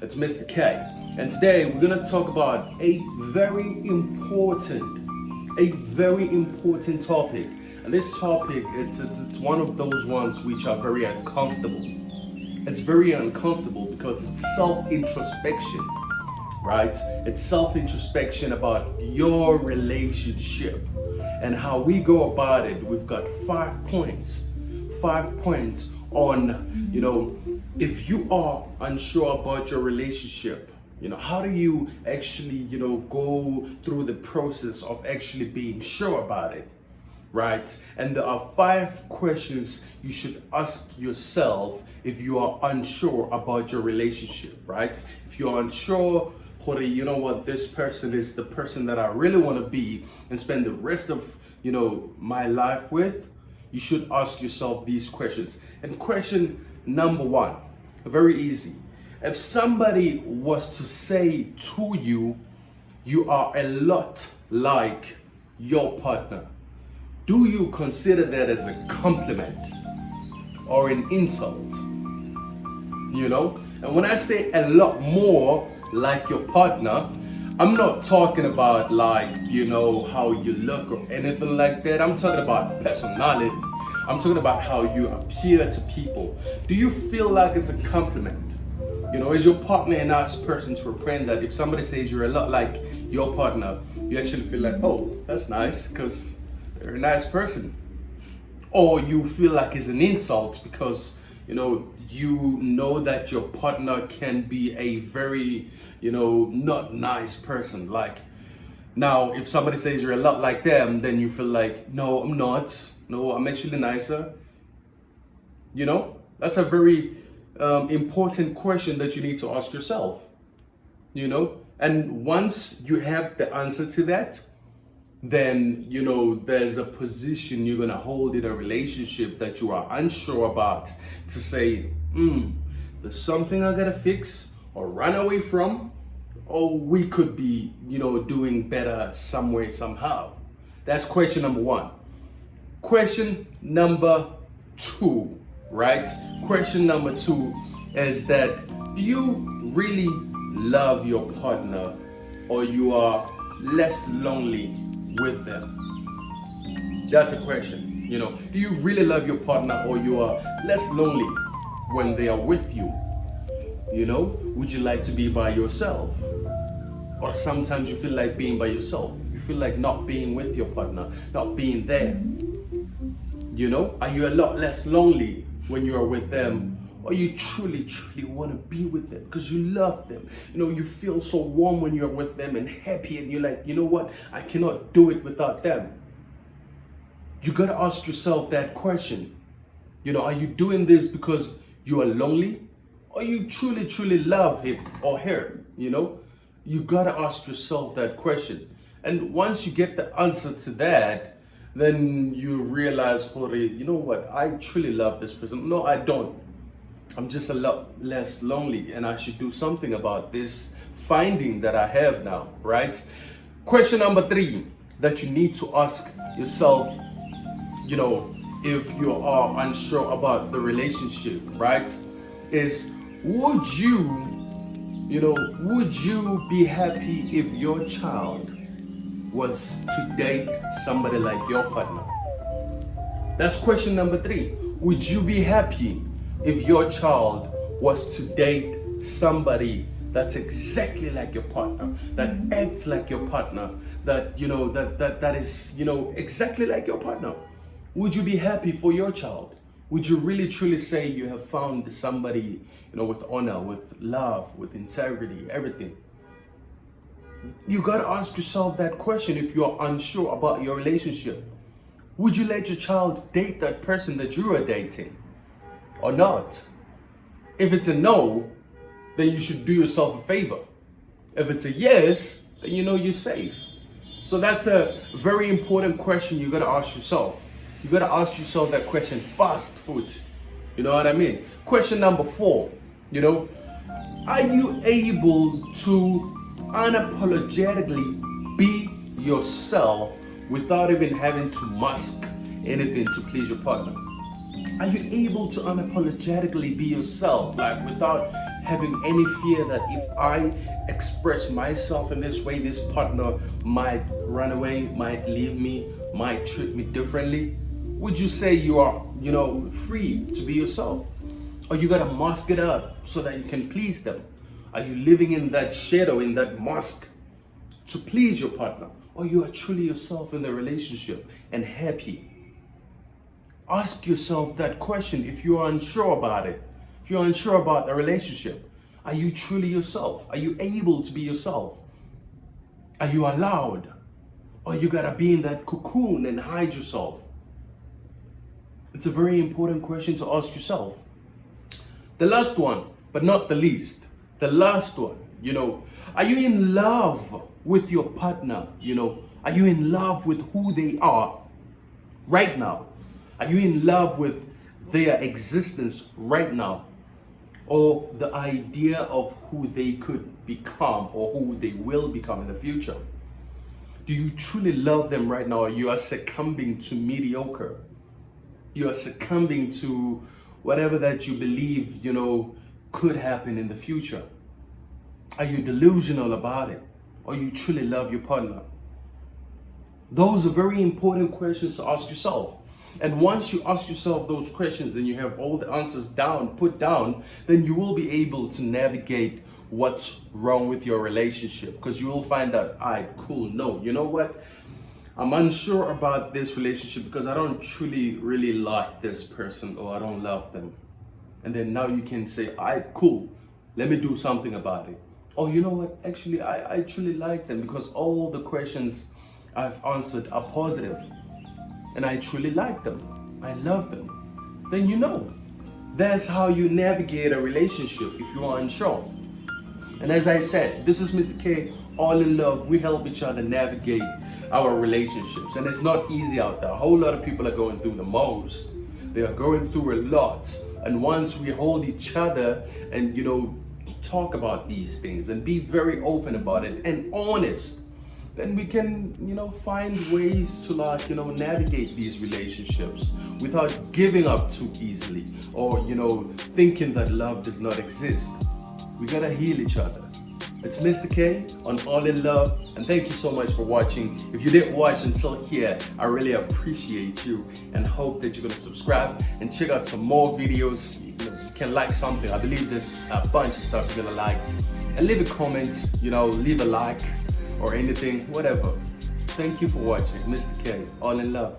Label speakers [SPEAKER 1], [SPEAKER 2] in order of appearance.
[SPEAKER 1] It's Mr. K. And today we're gonna talk about a very important topic. And this topic, it's one of those ones which are very uncomfortable. It's very uncomfortable because it's self-introspection, right? It's self-introspection about your relationship and how we go about it. We've got 5 points on, if you are unsure about your relationship, how do you actually, go through the process of actually being sure about it, right? And there are 5 questions you should ask yourself if you are unsure about your relationship, right? If you're unsure, this person is the person that I really want to be and spend the rest of, my life with, you should ask yourself these questions. And question number 1, very easy. If somebody was to say to you, you are a lot like your partner, do you consider that as a compliment or an insult? And when I say a lot more like your partner, I'm not talking about how you look or anything like that. I'm talking about personality. I'm talking about how you appear to people. Do you feel like it's a compliment? Is your partner a nice person to a friend that if somebody says you're a lot like your partner, you actually feel like, oh, that's nice because they're a nice person? Or you feel like it's an insult because you know that your partner can be a very, not nice person. Like, now, if somebody says you're a lot like them, then you feel like, no, I'm not. No, I'm actually nicer. That's a very important question that you need to ask yourself. And once you have the answer to that, then there's a position you're gonna hold in a relationship that you are unsure about to say, there's something I gotta fix or run away from, or we could be doing better somewhere, somehow. That's question number 1. Question number 2, right? Question number 2 is that, do you really love your partner, or you are less lonely with them? That's a question. Do you really love your partner, or you are less lonely when they are with you? Would you like to be by yourself? Or sometimes you feel like being by yourself. You feel like not being with your partner, not being there. Are you a lot less lonely when you are with them? Or you truly want to be with them because you love them? You feel so warm when you're with them and happy, and you're like, you know what? I cannot do it without them. You got to ask yourself that question. Are you doing this because you are lonely? Or you truly love him or her? You got to ask yourself that question. And once you get the answer to that, then you realize, you know what? I truly love this person. No, I don't. I'm just a lot less lonely, and I should do something about this finding that I have now, right? Question number 3 that you need to ask yourself, if you are unsure about the relationship, right, is would you be happy if your child was to date somebody like your partner? That's question number 3. Would you be happy if your child was to date somebody that's exactly like your partner, that acts like your partner, that that is exactly like your partner? Would you be happy for your child? Would you really truly say you have found somebody with honor, with love, with integrity, everything? You got to ask yourself that question if you're unsure about your relationship. Would you let your child date that person that you are dating or not? If it's a no, then you should do yourself a favor. If it's a yes, then you're safe. So that's a very important question you got to ask yourself. You got to ask yourself that question fast foot. You know what I mean? Question number 4, are you able to unapologetically be yourself without even having to mask anything to please your partner? Are you able to unapologetically be yourself, like without having any fear that if I express myself in this way, this partner might run away, might leave me, might treat me differently? Would you say you are, free to be yourself? Or you gotta mask it up so that you can please them? Are you living in that shadow, in that mask to please your partner? Or you are truly yourself in the relationship and happy? Ask yourself that question if you are unsure about it. If you're unsure about the relationship, are you truly yourself? Are you able to be yourself? Are you allowed? Or you gotta be in that cocoon and hide yourself? It's a very important question to ask yourself. The last one, but not the least, the last one, are you in love with your partner? Are you in love with who they are right now? Are you in love with their existence right now? Or the idea of who they could become or who they will become in the future? Do you truly love them right now, or you are succumbing to mediocre? You are succumbing to whatever that you believe, could happen in the future. Are you delusional about it? Or you truly love your partner? Those are very important questions to ask yourself. And once you ask yourself those questions and you have all the answers put down, then you will be able to navigate what's wrong with your relationship. Because you will find out, all right, cool, no, you know what? I'm unsure about this relationship because I don't truly really like this person, or I don't love them. And then now you can say, all right, cool, let me do something about it. Oh, you know what? Actually, I truly like them because all the questions I've answered are positive. And I truly like them. I love them. Then that's how you navigate a relationship if you are unsure. And as I said, this is Mr. K, All in Love. We help each other navigate our relationships. And it's not easy out there. A whole lot of people are going through the most. They are going through a lot. And once we hold each other and, talk about these things and be very open about it and honest, then we can, find ways to navigate these relationships without giving up too easily or, thinking that love does not exist. We gotta heal each other. It's Mr. K on All in Love, and thank you so much for watching. If you didn't watch until here, I really appreciate you and hope that you're gonna subscribe and check out some more videos. You can like something. I believe there's a bunch of stuff you're gonna like. And leave a comment, leave a like or anything, whatever. Thank you for watching. Mr. K, All in Love.